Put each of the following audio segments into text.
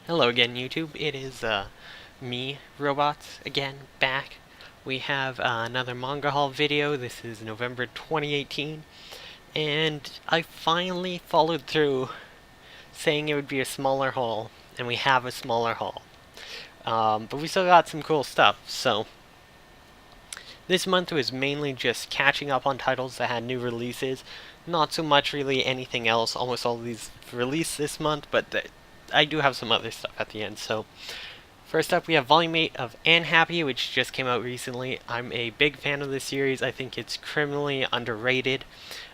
Hello again, YouTube. It is me, Robots, again, back. We have another manga haul video. This is November 2018, and I finally followed through saying it would be a smaller haul, and we have a smaller haul. But we still got some cool stuff, so this month was mainly just catching up on titles that had new releases. Not so much really anything else. Almost all of these released this month, but I do have some other stuff at the end, so first up, we have Volume 8 of Unhappy, which just came out recently. I'm a big fan of this series. I think it's criminally underrated.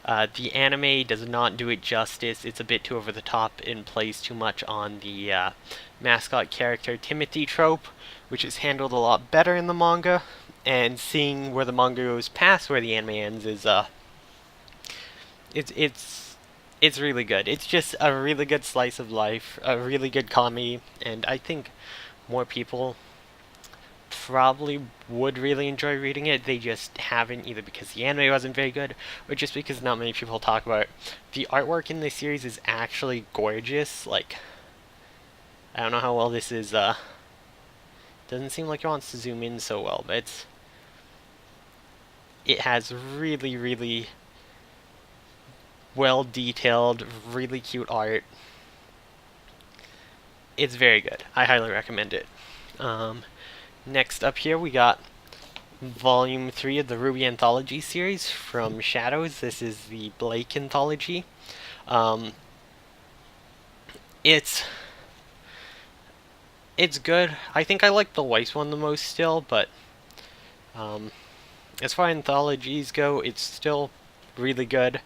The anime does not do it justice. It's a bit too over the top and plays too much on the mascot character Timothy trope, which is handled a lot better in the manga. And seeing where the manga goes past where the anime ends is it's really good. It's just a really good slice of life, a really good comedy, and I think more people probably would really enjoy reading it. They just haven't, either because the anime wasn't very good or just because not many people talk about it. The artwork in this series is actually gorgeous. Like, I don't know how well this is, doesn't seem like it wants to zoom in so well, but it has really well detailed, really cute art. It's very good. I highly recommend it. Next up here, we got Volume 3 of the Ruby Anthology series from Shadows. This is the Blake Anthology. It's good. I think I like the Weiss one the most still, but as far as anthologies go, it's still really good.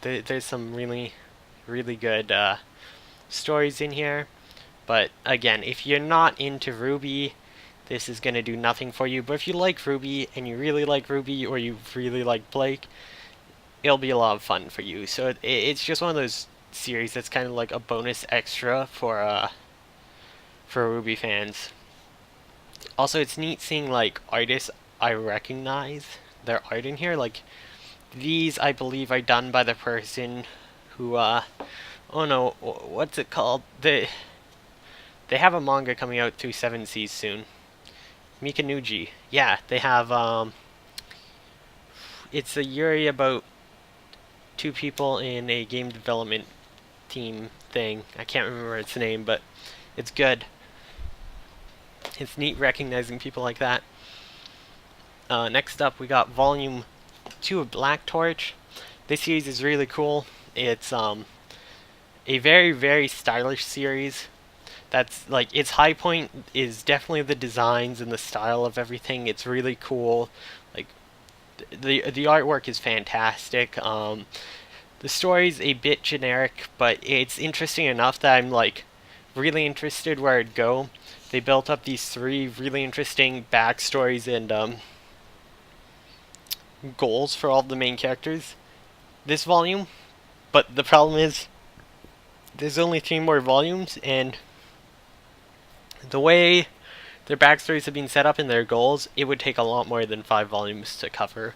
There's some really good stories in here. But again, if you're not into Ruby, this is going to do nothing for you. But if you like Ruby, and you really like Ruby, or you really like Blake, it'll be a lot of fun for you. So it's just one of those series that's kind of like a bonus extra for Ruby fans. Also, it's neat seeing like artists I recognize their art in here. Like, these, I believe, are done by the person who, oh no, what's it called? They have a manga coming out through 7 Seas soon. Mikanuji. Yeah, they have, it's a yuri about two people in a game development team thing. I can't remember its name, but it's good. It's neat recognizing people like that. Next up, we got Volume 2 of Black Torch. This series is really cool. It's a very stylish series. That's like, its high point is definitely the designs and the style of everything. It's really cool. Like, the artwork is fantastic. The story's a bit generic, but it's interesting enough that I'm like really interested where it'd go. They built up these 3 really interesting backstories and goals for all the main characters this volume. But the problem is, there's only 3 more volumes, and the way their backstories have been set up and their goals, it would take a lot more than 5 volumes to cover.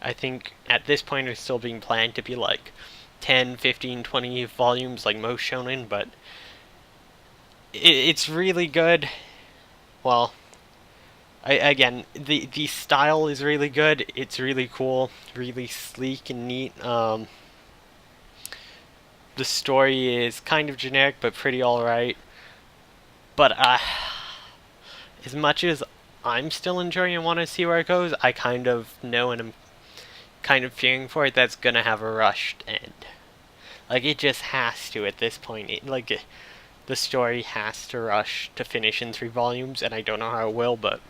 I think at this point it's still being planned to be like 10, 15, 20 volumes like most shonen, but it's really good. Well, again, the style is really good. It's really cool, really sleek and neat. The story is kind of generic, but pretty alright. But as much as I'm still enjoying and want to see where it goes, I kind of know and I'm kind of fearing for it that's gonna have a rushed end. Like, it just has to at this point. The story has to rush to finish in 3 volumes, and I don't know how it will, but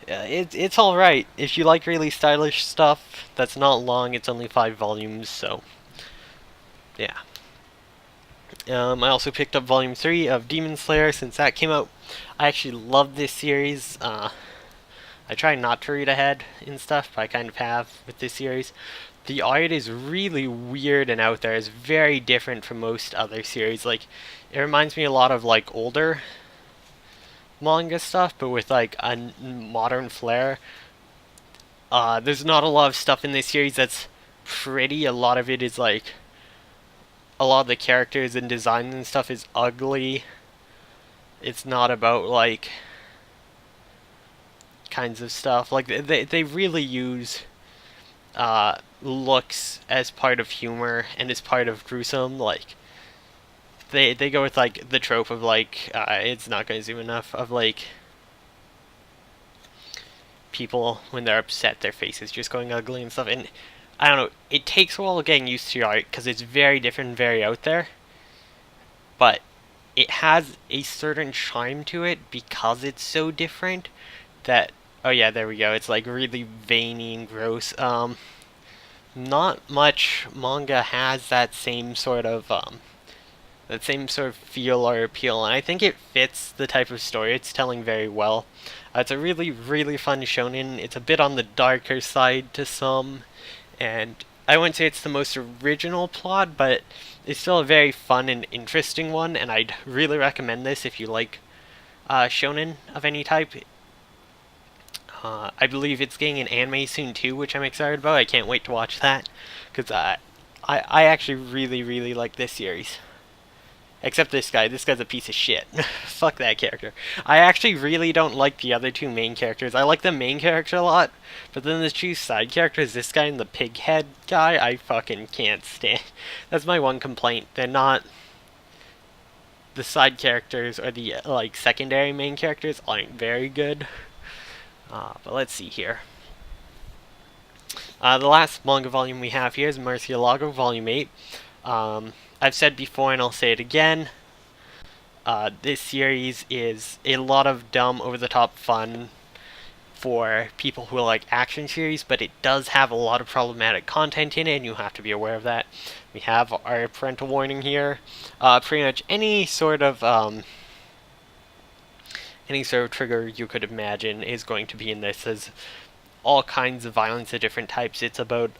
it's alright. If you like really stylish stuff that's not long, it's only 5 volumes, so yeah. I also picked up Volume 3 of Demon Slayer since that came out. I actually love this series. I try not to read ahead and stuff, but I kind of have with this series. The art is really weird and out there. It's very different from most other series. Like, it reminds me a lot of like older manga stuff, but with like a modern flair. There's not a lot of stuff in this series that's pretty. A lot of it is like a lot of the characters and design and stuff is ugly. It's not about like kinds of stuff. Like they really use looks as part of humor and as part of gruesome. Like they go with like the trope of like it's not going to zoom enough of like people when they're upset, their faces just going ugly and stuff. And I don't know, it takes a while getting used to your art because it's very different, very out there. But it has a certain charm to it because it's so different that oh yeah, there we go. It's like really veiny and gross. Not much manga has that same sort of feel or appeal, and I think it fits the type of story it's telling very well. It's a really, really fun shonen. It's a bit on the darker side to some, and I wouldn't say it's the most original plot, but it's still a very fun and interesting one, and I'd really recommend this if you like shonen of any type. I believe it's getting an anime soon too, which I'm excited about. I can't wait to watch that, because I actually really, really like this series. Except this guy. This guy's a piece of shit. Fuck that character. I actually really don't like the other two main characters. I like the main character a lot, but then the two side characters, this guy and the pig head guy, I fucking can't stand. That's my one complaint. They're not... The side characters or the, like, secondary main characters aren't very good. But let's see here. The last manga volume we have here is Murcielago Volume 8. I've said before and I'll say it again, this series is a lot of dumb, over-the-top fun for people who like action series, but it does have a lot of problematic content in it, and you have to be aware of that. We have our parental warning here. Pretty much any sort of trigger you could imagine is going to be in this. There's all kinds of violence of different types. It's about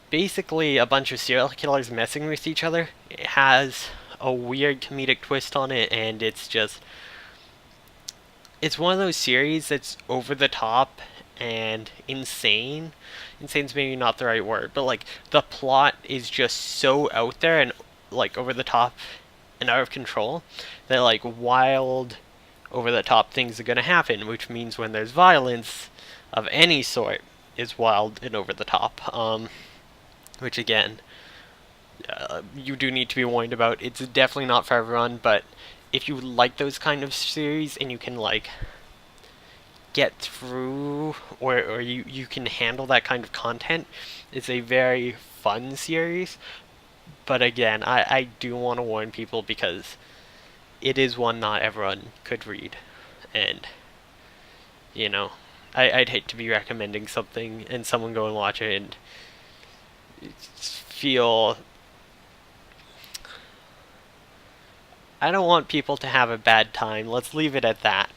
basically a bunch of serial killers messing with each other. It has a weird comedic twist on it, and it's one of those series that's over the top and insane. Insane's maybe not the right word, but like the plot is just so out there and like over the top and out of control that like wild over the top things are going to happen, which means when there's violence of any sort is wild and over the top. Which again, you do need to be warned about. It's definitely not for everyone, but if you like those kind of series and you can like get through or you can handle that kind of content, it's a very fun series. But again, I do want to warn people because it is one not everyone could read, and you know, I'd hate to be recommending something and someone go and watch it and feel... I don't want people to have a bad time. Let's leave it at that.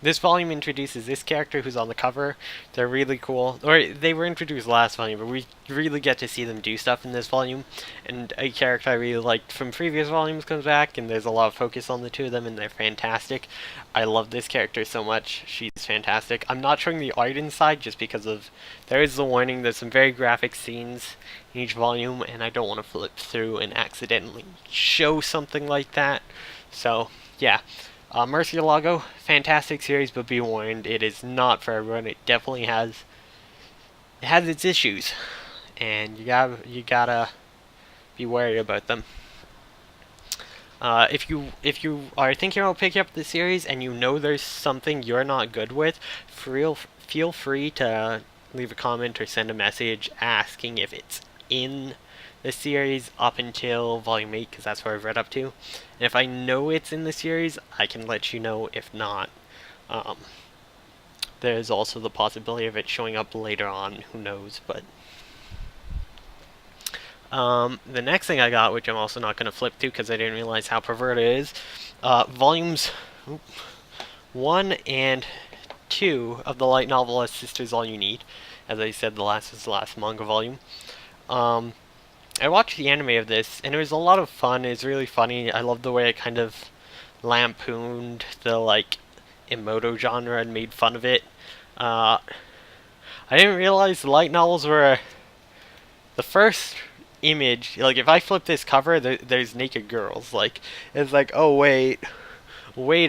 This volume introduces this character who's on the cover. They're really cool. Or they were introduced last volume, but we really get to see them do stuff in this volume. And a character I really liked from previous volumes comes back, and there's a lot of focus on the two of them, and they're fantastic. I love this character so much. She's fantastic. I'm not showing the art inside just because of... There is the warning. There's some very graphic scenes in each volume, and I don't want to flip through and accidentally show something like that. So, yeah. Murcielago, fantastic series, but be warned, it is not for everyone. It definitely has its issues, and you gotta be wary about them. If you are thinking about picking up the series and you know there's something you're not good with, feel free to leave a comment or send a message asking if it's in the series up until volume 8, because that's where I've read up to. And if I know it's in the series, I can let you know. If not, there's also the possibility of it showing up later on. Who knows? But the next thing I got, which I'm also not going to flip through because I didn't realize how perverted it is, volumes 1 and 2 of the light novel A Sister's All You Need. As I said, the last is the last manga volume. I watched the anime of this, and it was a lot of fun. It was really funny. I loved the way it kind of lampooned the, like, emoto genre and made fun of it. I didn't realize the light novels were the first image, like if I flip this cover, there's naked girls. Like it's like, oh wait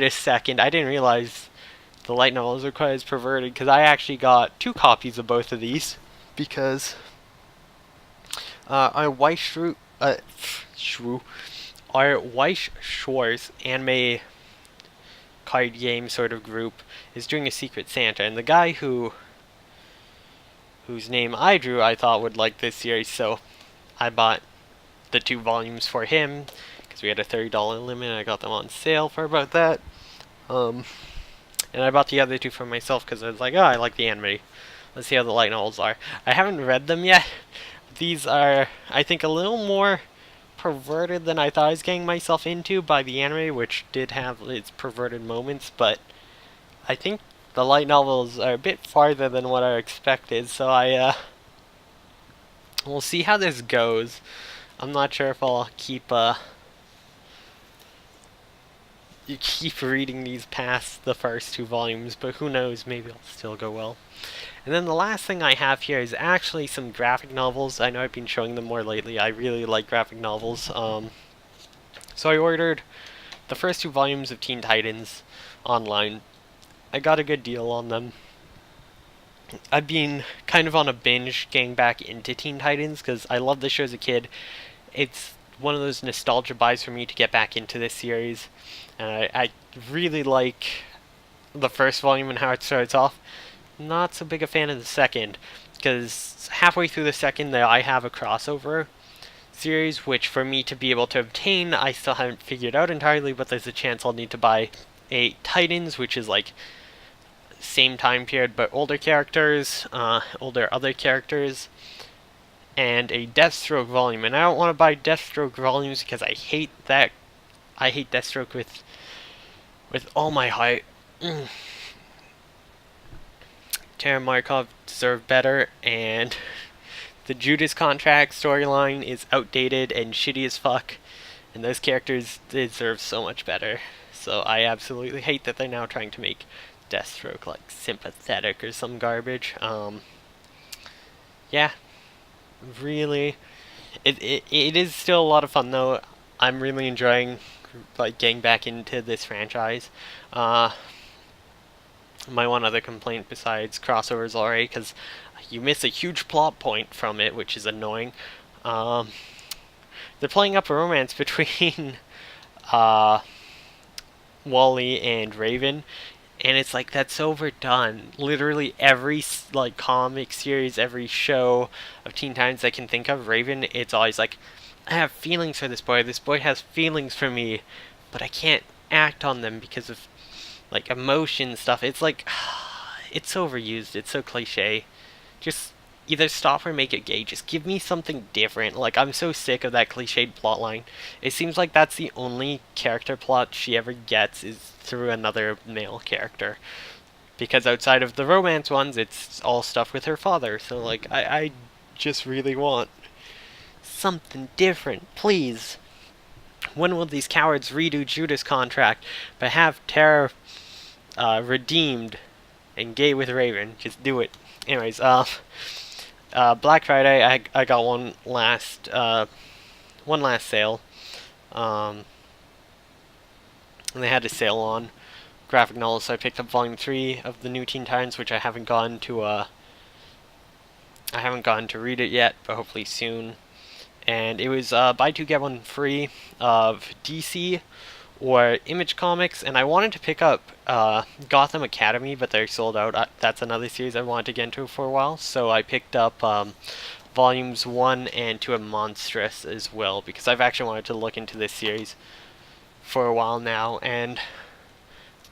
a second, I didn't realize the light novels are quite as perverted, because I actually got 2 copies of both of these because our Weiss Schwarz anime card game sort of group is doing a Secret Santa, and the guy whose name I drew I thought would like this series, so I bought the 2 volumes for him because we had a $30 limit. I got them on sale for about that. And I bought the other 2 for myself because I was like, oh, I like the anime. Let's see how the light novels are. I haven't read them yet. These are, I think, a little more perverted than I thought I was getting myself into by the anime, which did have its perverted moments, but I think the light novels are a bit farther than what I expected, so we'll see how this goes. I'm not sure if I'll keep reading these past the first 2 volumes, but who knows, maybe it'll still go well. And then the last thing I have here is actually some graphic novels. I know I've been showing them more lately. I really like graphic novels. So I ordered the first 2 volumes of Teen Titans online. I got a good deal on them. I've been kind of on a binge getting back into Teen Titans because I loved the show as a kid. It's one of those nostalgia buys for me to get back into this series. And I really like the first volume and how it starts off. Not so big a fan of the second, because halfway through the second I have a crossover series, which for me to be able to obtain, I still haven't figured out entirely, but there's a chance I'll need to buy a Titans, which is like same time period but older characters, older other characters, and a Deathstroke volume. And I don't want to buy Deathstroke volumes because I hate that. I hate Deathstroke with all my heart. Tara Markov deserved better, and the Judas Contract storyline is outdated and shitty as fuck, and those characters deserve so much better. So I absolutely hate that they're now trying to make Deathstroke like sympathetic or some garbage. Yeah, really, it is still a lot of fun though. I'm really enjoying like getting back into this franchise. My one other complaint besides crossovers already, because you miss a huge plot point from it, which is annoying. They're playing up a romance between Wally and Raven, and it's like, that's overdone. Literally every like comic series, every show of Teen Titans I can think of, Raven, it's always like, I have feelings for this boy has feelings for me, but I can't act on them because of like emotion stuff. It's like, it's overused, it's so cliche. Just either stop or make it gay. Just give me something different. Like, I'm so sick of that cliched plotline. It seems like that's the only character plot she ever gets is through another male character. Because outside of the romance ones, it's all stuff with her father. So like, I just really want something different, please. When will these cowards redo Judas Contract but have Tara redeemed and gay with Raven? Just do it. Anyways, Black Friday, I got one last sale, and they had a sale on graphic novels, so I picked up volume 3 of the new Teen Titans, which I haven't gotten to read it yet, but hopefully soon. And it was buy 2 get 1 free of DC or Image Comics, and I wanted to pick up Gotham Academy, but they're sold out. That's another series I wanted to get into for a while, so I picked up volumes 1 and 2 of Monstrous as well, because I've actually wanted to look into this series for a while now, and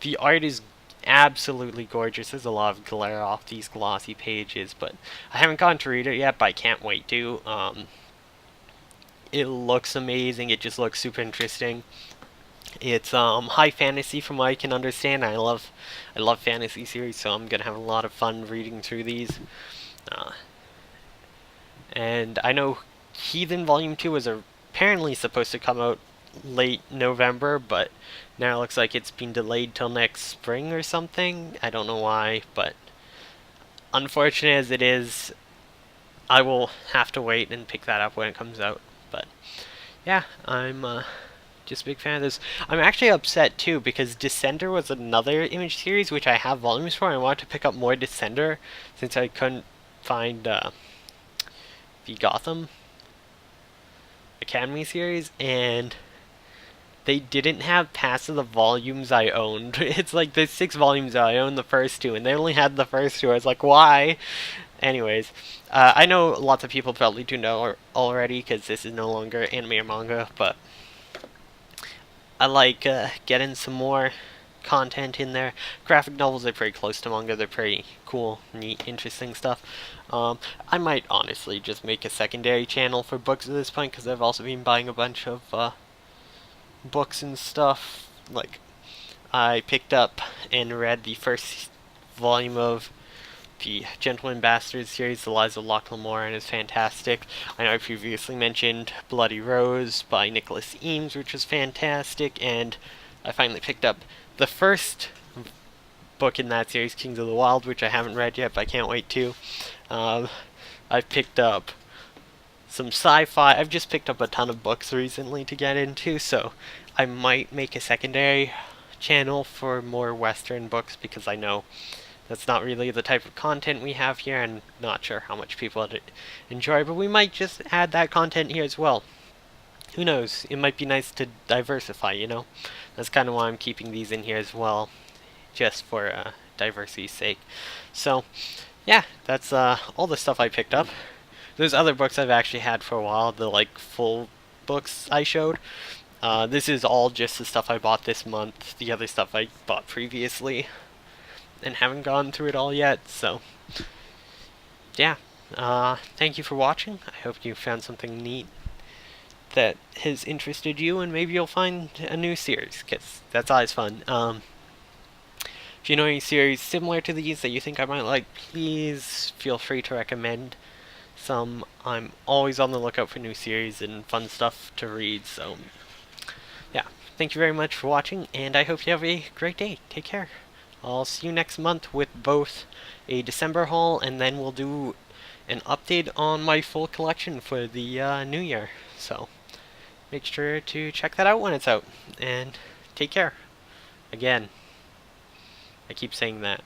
the art is absolutely gorgeous. There's a lot of glare off these glossy pages, but I haven't gotten to read it yet, but I can't wait to. It looks amazing. It just looks super interesting. It's high fantasy from what I can understand. I love fantasy series, so I'm gonna have a lot of fun reading through these. And I know Heathen Volume 2 was apparently supposed to come out late November, but now it looks like it's been delayed till next spring or something. I don't know why, but unfortunate as it is, I will have to wait and pick that up when it comes out. But yeah, I'm just a big fan of this. I'm actually upset too because Descender was another Image series which I have volumes for. And I wanted to pick up more Descender since I couldn't find the Gotham Academy series, and they didn't have past of the volumes I owned. It's like there's 6 volumes I own the first two, and they only had the first two. I was like, why? Anyways, I know lots of people probably do know already because this is no longer anime or manga, but I like getting some more content in there. Graphic novels are pretty close to manga. They're pretty cool, neat, interesting stuff. I might honestly just make a secondary channel for books at this point because I've also been buying a bunch of books and stuff. Like, I picked up and read the first volume of the Gentleman Bastards series, The Lives of Locke Lamore, and it's fantastic. I know I previously mentioned Bloody Rose by Nicholas Eames, which was fantastic, and I finally picked up the first book in that series, Kings of the Wild, which I haven't read yet, but I can't wait to. I've picked up some sci-fi. I've just picked up a ton of books recently to get into, so I might make a secondary channel for more Western books because I know that's not really the type of content we have here, and not sure how much people would enjoy, but we might just add that content here as well. Who knows? It might be nice to diversify, you know? That's kind of why I'm keeping these in here as well, just for diversity's sake. So, yeah, that's all the stuff I picked up. There's other books I've actually had for a while, the like full books I showed. This is all just the stuff I bought this month. The other stuff I bought previously and haven't gone through it all yet. So, yeah. Thank you for watching. I hope you found something neat that has interested you, and maybe you'll find a new series, because that's always fun. If you know any series similar to these that you think I might like, please feel free to recommend some. I'm always on the lookout for new series and fun stuff to read, so yeah. Thank you very much for watching, and I hope you have a great day. Take care. I'll see you next month with both a December haul, and then we'll do an update on my full collection for the new year. So make sure to check that out when it's out, and take care. Again, I keep saying that.